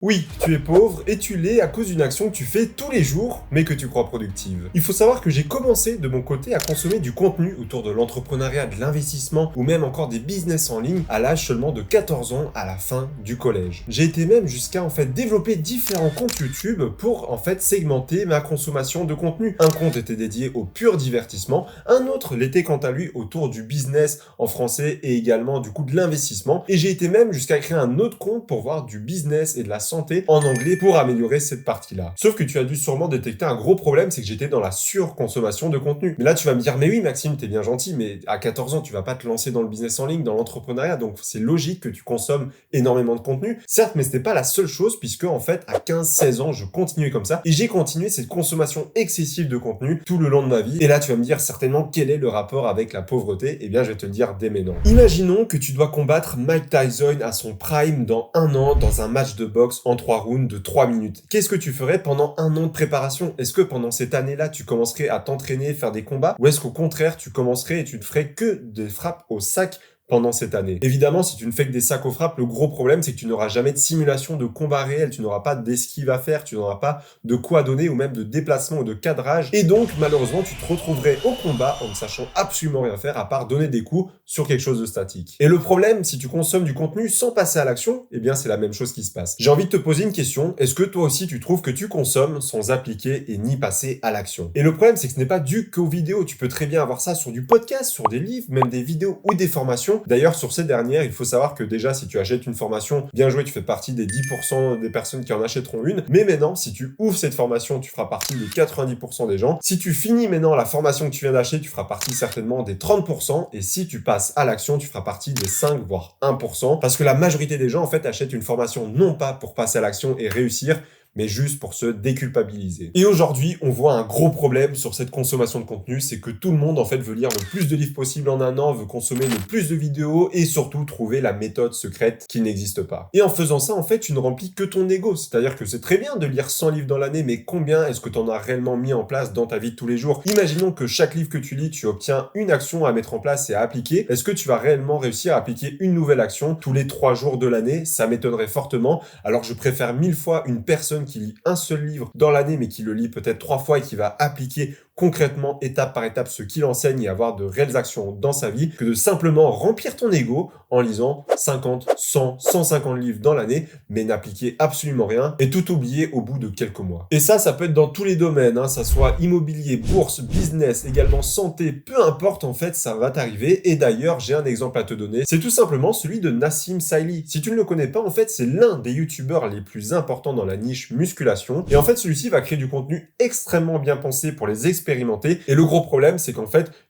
Oui, tu es pauvre et tu l'es à cause d'une action que tu fais tous les jours, mais que tu crois productive. Il faut savoir que j'ai commencé de mon côté à consommer du contenu autour de l'entrepreneuriat, de l'investissement ou même encore des business en ligne à l'âge seulement de 14 ans à la fin du collège. J'ai été même jusqu'à développer différents comptes YouTube pour segmenter ma consommation de contenu. Un compte était dédié au pur divertissement, un autre l'était quant à lui autour du business en français et également du coup de l'investissement. Et j'ai été même jusqu'à créer un autre compte pour voir du business et de la santé en anglais pour améliorer cette partie-là. Sauf que tu as dû sûrement détecter un gros problème, c'est que j'étais dans la surconsommation de contenu. Mais là, tu vas me dire, mais oui, Maxime, t'es bien gentil, mais à 14 ans, tu vas pas te lancer dans le business en ligne, dans l'entrepreneuriat, donc c'est logique que tu consommes énormément de contenu. Certes, mais c'était pas la seule chose, puisque à 15-16 ans, je continuais comme ça, et j'ai continué cette consommation excessive de contenu tout le long de ma vie. Et là, tu vas me dire certainement quel est le rapport avec la pauvreté. Eh bien, je vais te le dire dès maintenant. Imaginons que tu dois combattre Mike Tyson à son prime dans un an dans un match de boxe en 3 rounds de 3 minutes. Qu'est-ce que tu ferais pendant un an de préparation? Est-ce que pendant cette année-là, tu commencerais à t'entraîner, faire des combats? Ou est-ce qu'au contraire, tu commencerais et tu ne ferais que des frappes au sac pendant cette année? Évidemment, si tu ne fais que des sacs aux frappes, le gros problème, c'est que tu n'auras jamais de simulation de combat réel, tu n'auras pas d'esquive à faire, tu n'auras pas de quoi donner ou même de déplacement ou de cadrage. Et donc, malheureusement, tu te retrouverais au combat en ne sachant absolument rien faire à part donner des coups sur quelque chose de statique. Et le problème, si tu consommes du contenu sans passer à l'action, eh bien, c'est la même chose qui se passe. J'ai envie de te poser une question. Est-ce que toi aussi, tu trouves que tu consommes sans appliquer et ni passer à l'action? Et le problème, c'est que ce n'est pas dû qu'aux vidéos. Tu peux très bien avoir ça sur du podcast, sur des livres, même des vidéos ou des formations. D'ailleurs, sur ces dernières, il faut savoir que déjà, si tu achètes une formation, bien joué, tu fais partie des 10% des personnes qui en achèteront une. Mais maintenant, si tu ouvres cette formation, tu feras partie des 90% des gens. Si tu finis maintenant la formation que tu viens d'acheter, tu feras partie certainement des 30%. Et si tu passes à l'action, tu feras partie des 5 voire 1%. Parce que la majorité des gens, achètent une formation non pas pour passer à l'action et réussir, mais juste pour se déculpabiliser. Et aujourd'hui, on voit un gros problème sur cette consommation de contenu, c'est que tout le monde veut lire le plus de livres possible en un an, veut consommer le plus de vidéos et surtout trouver la méthode secrète qui n'existe pas. Et en faisant ça, tu ne remplis que ton ego, c'est-à-dire que c'est très bien de lire 100 livres dans l'année, mais combien est-ce que tu en as réellement mis en place dans ta vie de tous les jours? Imaginons que chaque livre que tu lis, tu obtiens une action à mettre en place et à appliquer. Est-ce que tu vas réellement réussir à appliquer une nouvelle action tous les 3 jours de l'année? Ça m'étonnerait fortement. Alors je préfère 1000 fois une personne qui lit un seul livre dans l'année, mais qui le lit peut-être 3 fois et qui va appliquer concrètement, étape par étape, ce qu'il enseigne et avoir de réelles actions dans sa vie, que de simplement remplir ton ego en lisant 50, 100, 150 livres dans l'année, mais n'appliquer absolument rien et tout oublier au bout de quelques mois. Et ça peut être dans tous les domaines, ça soit immobilier, bourse, business, également santé, peu importe, ça va t'arriver. Et d'ailleurs, j'ai un exemple à te donner, c'est tout simplement celui de Nassim Saïli. Si tu ne le connais pas, c'est l'un des youtubeurs les plus importants dans la niche musculation. Et celui-ci va créer du contenu extrêmement bien pensé pour les expérimenter. Et le gros problème, c'est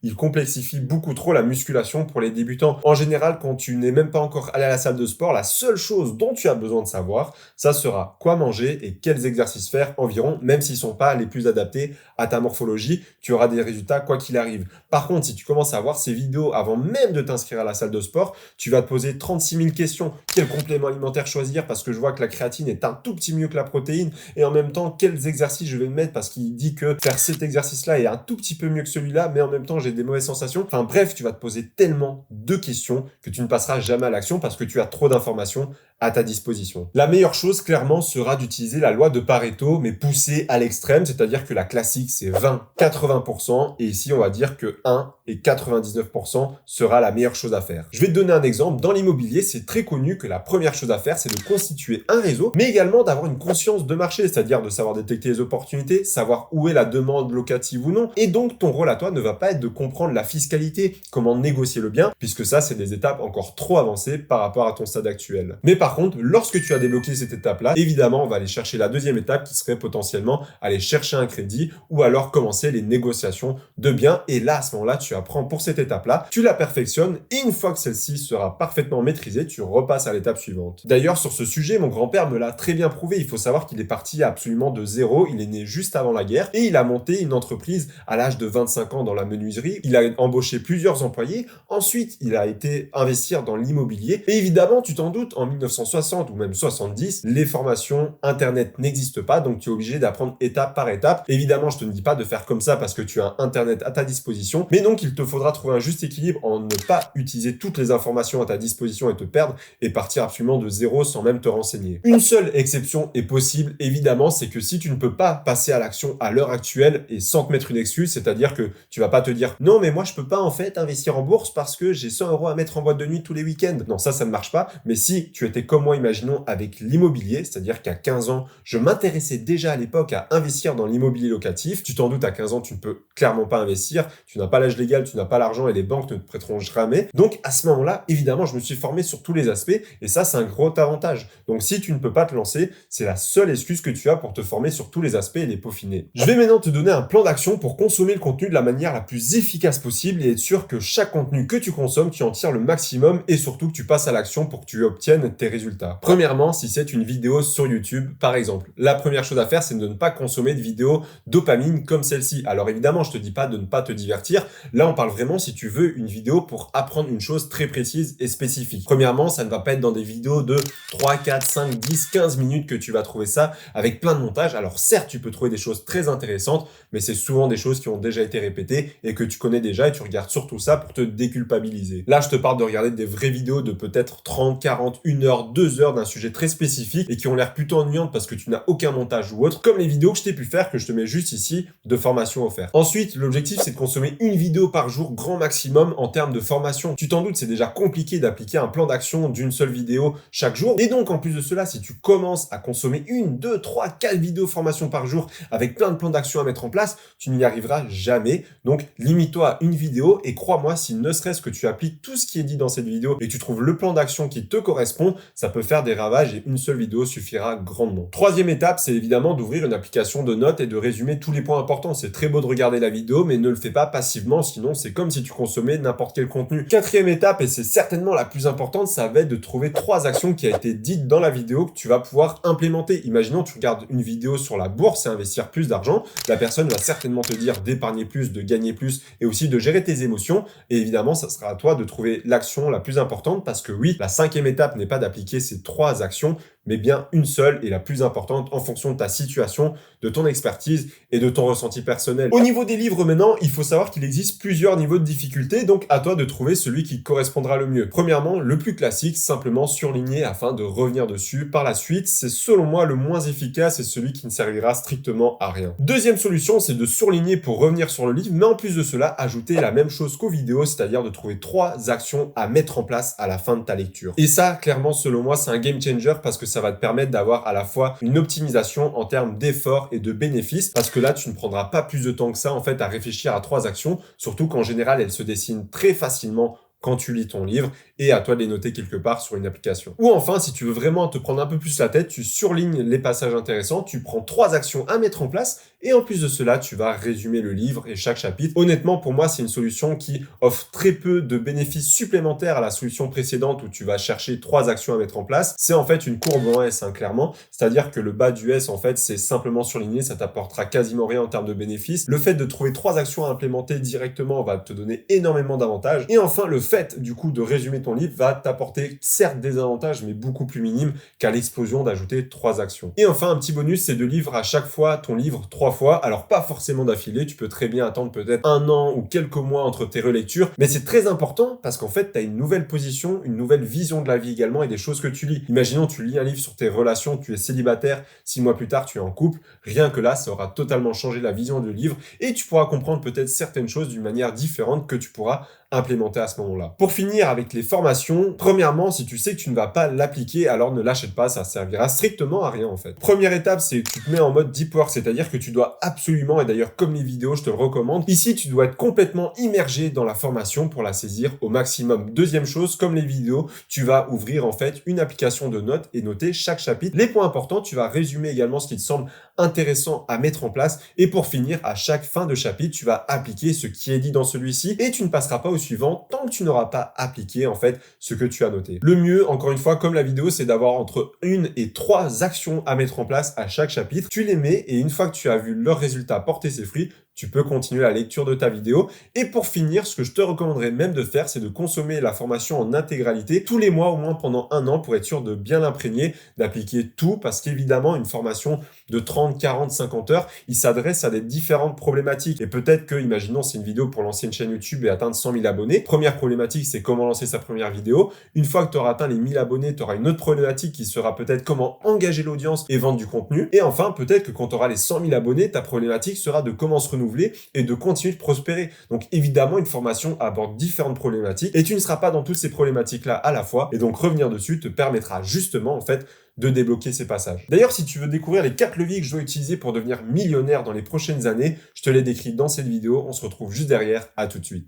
il complexifie beaucoup trop la musculation pour les débutants. En général, quand tu n'es même pas encore allé à la salle de sport, la seule chose dont tu as besoin de savoir, ça sera quoi manger et quels exercices faire environ, même s'ils sont pas les plus adaptés à ta morphologie, tu auras des résultats quoi qu'il arrive. Par contre, si tu commences à voir ces vidéos avant même de t'inscrire à la salle de sport, tu vas te poser 36 000 questions. Quel complément alimentaire choisir parce que je vois que la créatine est un tout petit mieux que la protéine, et en même temps, quels exercices je vais me mettre parce qu'il dit que faire cet exercice-là est un tout petit peu mieux que celui-là, mais en même temps, j'ai des mauvaises sensations. Bref, tu vas te poser tellement de questions que tu ne passeras jamais à l'action parce que tu as trop d'informations à ta disposition. La meilleure chose, clairement, sera d'utiliser la loi de Pareto, mais poussée à l'extrême, c'est-à-dire que la classique, c'est 20-80%, et ici, on va dire que 1 et 99% sera la meilleure chose à faire. Je vais te donner un exemple. Dans l'immobilier, c'est très connu que la première chose à faire, c'est de constituer un réseau, mais également d'avoir une conscience de marché, c'est-à-dire de savoir détecter les opportunités, savoir où est la demande locative ou non, et donc ton rôle à toi ne va pas être de comprendre la fiscalité, comment négocier le bien, puisque ça, c'est des étapes encore trop avancées par rapport à ton stade actuel. Mais par contre, lorsque tu as débloqué cette étape-là, évidemment, on va aller chercher la deuxième étape qui serait potentiellement aller chercher un crédit ou alors commencer les négociations de biens. Et là, à ce moment-là, tu apprends pour cette étape-là, tu la perfectionnes et une fois que celle-ci sera parfaitement maîtrisée, tu repasses à l'étape suivante. D'ailleurs, sur ce sujet, mon grand-père me l'a très bien prouvé. Il faut savoir qu'il est parti absolument de zéro. Il est né juste avant la guerre et il a monté une entreprise à l'âge de 25 ans dans la menuiserie. Il a embauché plusieurs employés. Ensuite, il a été investir dans l'immobilier. Et évidemment, tu t'en doutes, en 1960 ou même 70, les formations internet n'existent pas, donc tu es obligé d'apprendre étape par étape. Évidemment, je te ne dis pas de faire comme ça parce que tu as internet à ta disposition, mais donc il te faudra trouver un juste équilibre en ne pas utiliser toutes les informations à ta disposition et te perdre et partir absolument de zéro sans même te renseigner. Une seule exception est possible, évidemment, c'est que si tu ne peux pas passer à l'action à l'heure actuelle et sans te mettre une excuse, c'est-à-dire que tu vas pas te dire non mais moi je peux pas en fait investir en bourse parce que j'ai 100 € à mettre en boîte de nuit tous les week-ends. Non, ça ne marche pas. Mais si tu étais comme moi, imaginons avec l'immobilier, c'est-à-dire qu'à 15 ans, je m'intéressais déjà à l'époque à investir dans l'immobilier locatif. Tu t'en doutes, à 15 ans, tu ne peux clairement pas investir. Tu n'as pas l'âge légal, tu n'as pas l'argent et les banques ne te prêteront jamais. Donc à ce moment-là, évidemment, je me suis formé sur tous les aspects et ça, c'est un gros avantage. Donc si tu ne peux pas te lancer, c'est la seule excuse que tu as pour te former sur tous les aspects et les peaufiner. Je vais maintenant te donner un plan d'action pour consommer le contenu de la manière la plus efficace possible et être sûr que chaque contenu que tu consommes, tu en tires le maximum et surtout que tu passes à l'action pour que tu obtiennes tes résultats. Premièrement, si c'est une vidéo sur YouTube, par exemple, la première chose à faire, c'est de ne pas consommer de vidéos dopamine comme celle-ci. Alors évidemment, je te dis pas de ne pas te divertir. Là, on parle vraiment si tu veux une vidéo pour apprendre une chose très précise et spécifique. Premièrement, ça ne va pas être dans des vidéos de 3, 4, 5, 10, 15 minutes que tu vas trouver ça avec plein de montage. Alors certes, tu peux trouver des choses très intéressantes, mais c'est souvent des choses qui ont déjà été répétées et que tu connais déjà et tu regardes surtout ça pour te déculpabiliser. Là, je te parle de regarder des vraies vidéos de peut-être 30, 40, 1 heure, 2 heures d'un sujet très spécifique et qui ont l'air plutôt ennuyantes parce que tu n'as aucun montage ou autre, comme les vidéos que je t'ai pu faire, que je te mets juste ici, de formation offerte. Ensuite, l'objectif, c'est de consommer une vidéo par jour, grand maximum, en termes de formation. Tu t'en doutes, c'est déjà compliqué d'appliquer un plan d'action d'une seule vidéo chaque jour. Et donc, en plus de cela, si tu commences à consommer 1, 2, 3, 4 vidéos formation par jour avec plein de plans d'action à mettre en place, tu n'y arriveras jamais. Donc, limite-toi à une vidéo et crois-moi, si ne serait-ce que tu appliques tout ce qui est dit dans cette vidéo et que tu trouves le plan d'action qui te correspond, ça peut faire des ravages et une seule vidéo suffira grandement. Troisième étape, c'est évidemment d'ouvrir une application de notes et de résumer tous les points importants. C'est très beau de regarder la vidéo, mais ne le fais pas passivement, sinon c'est comme si tu consommais n'importe quel contenu. Quatrième étape, et c'est certainement la plus importante, ça va être de trouver 3 actions qui a été dites dans la vidéo que tu vas pouvoir implémenter. Imaginons, tu regardes une vidéo sur la bourse et investir plus d'argent. La personne va certainement te dire d'épargner plus, de gagner plus et aussi de gérer tes émotions. Et évidemment, ça sera à toi de trouver l'action la plus importante parce que oui, la 5e étape n'est pas d'appliquer ces 3 actions, mais bien une seule et la plus importante en fonction de ta situation, de ton expertise et de ton ressenti personnel. Au niveau des livres maintenant, il faut savoir qu'il existe plusieurs niveaux de difficulté, donc à toi de trouver celui qui correspondra le mieux. Premièrement, le plus classique, simplement surligner afin de revenir dessus par la suite. C'est selon moi le moins efficace et celui qui ne servira strictement à rien. Deuxième solution, c'est de surligner pour revenir sur le livre, mais en plus de cela, ajouter la même chose qu'aux vidéos, c'est-à-dire de trouver 3 actions à mettre en place à la fin de ta lecture. Et ça, clairement, selon moi, c'est un game changer parce que ça va te permettre d'avoir à la fois une optimisation en termes d'efforts et de bénéfices, parce que là, tu ne prendras pas plus de temps que ça, en fait, à réfléchir à 3 actions, surtout qu'en général, elles se dessinent très facilement quand tu lis ton livre et à toi de les noter quelque part sur une application. Ou enfin, si tu veux vraiment te prendre un peu plus la tête, tu surlignes les passages intéressants, tu prends 3 actions à mettre en place et en plus de cela, tu vas résumer le livre et chaque chapitre. Honnêtement, pour moi, c'est une solution qui offre très peu de bénéfices supplémentaires à la solution précédente où tu vas chercher 3 actions à mettre en place. C'est en fait une courbe en S, hein, clairement. C'est-à-dire que le bas du S, en fait, c'est simplement surligné, ça t'apportera quasiment rien en termes de bénéfices. Le fait de trouver 3 actions à implémenter directement va te donner énormément d'avantages. Et enfin, le fait, du coup, de résumer ton livre va t'apporter certes des avantages, mais beaucoup plus minimes qu'à l'explosion d'ajouter 3 actions. Et enfin, un petit bonus, c'est de lire à chaque fois ton livre 3 fois. Alors, pas forcément d'affilée, tu peux très bien attendre peut-être 1 an ou quelques mois entre tes relectures, mais c'est très important parce qu'en fait, tu as une nouvelle position, une nouvelle vision de la vie également et des choses que tu lis. Imaginons, tu lis un livre sur tes relations, tu es célibataire, 6 mois plus tard, tu es en couple. Rien que là, ça aura totalement changé la vision du livre et tu pourras comprendre peut-être certaines choses d'une manière différente que tu pourras implémenter à ce moment-là. Pour finir avec les formations, premièrement, si tu sais que tu ne vas pas l'appliquer, alors ne l'achète pas, ça servira strictement à rien en fait. Première étape, c'est que tu te mets en mode deep work, c'est-à-dire que tu dois absolument, et d'ailleurs comme les vidéos, je te le recommande, ici tu dois être complètement immergé dans la formation pour la saisir au maximum. Deuxième chose, comme les vidéos, tu vas ouvrir en fait une application de notes et noter chaque chapitre. Les points importants, tu vas résumer également ce qui te semble intéressant à mettre en place et pour finir, à chaque fin de chapitre, tu vas appliquer ce qui est dit dans celui-ci et tu ne passeras pas au suivant tant que tu n'auras pas appliqué en fait ce que tu as noté. Le mieux, encore une fois, comme la vidéo, c'est d'avoir entre 1 et 3 actions à mettre en place à chaque chapitre. Tu les mets et une fois que tu as vu leur résultat porter ses fruits, tu peux continuer la lecture de ta vidéo. Et pour finir, ce que je te recommanderais même de faire, c'est de consommer la formation en intégralité tous les mois, au moins pendant un an, pour être sûr de bien l'imprégner, d'appliquer tout, parce qu'évidemment, une formation de 30, 40, 50 heures, il s'adresse à des différentes problématiques. Et peut-être que, imaginons, c'est une vidéo pour lancer une chaîne YouTube et atteindre 100 000 abonnés. Première problématique, c'est comment lancer sa première vidéo. Une fois que tu auras atteint les 1000 abonnés, tu auras une autre problématique qui sera peut-être comment engager l'audience et vendre du contenu. Et enfin, peut-être que quand tu auras les 100 000 abonnés, ta problématique sera de comment se renouveler et de continuer de prospérer. Donc évidemment, une formation aborde différentes problématiques et tu ne seras pas dans toutes ces problématiques-là à la fois. Et donc revenir dessus te permettra justement en fait de débloquer ces passages. D'ailleurs, si tu veux découvrir les 4 leviers que je dois utiliser pour devenir millionnaire dans les prochaines années, je te l'ai décrit dans cette vidéo. On se retrouve juste derrière. À tout de suite.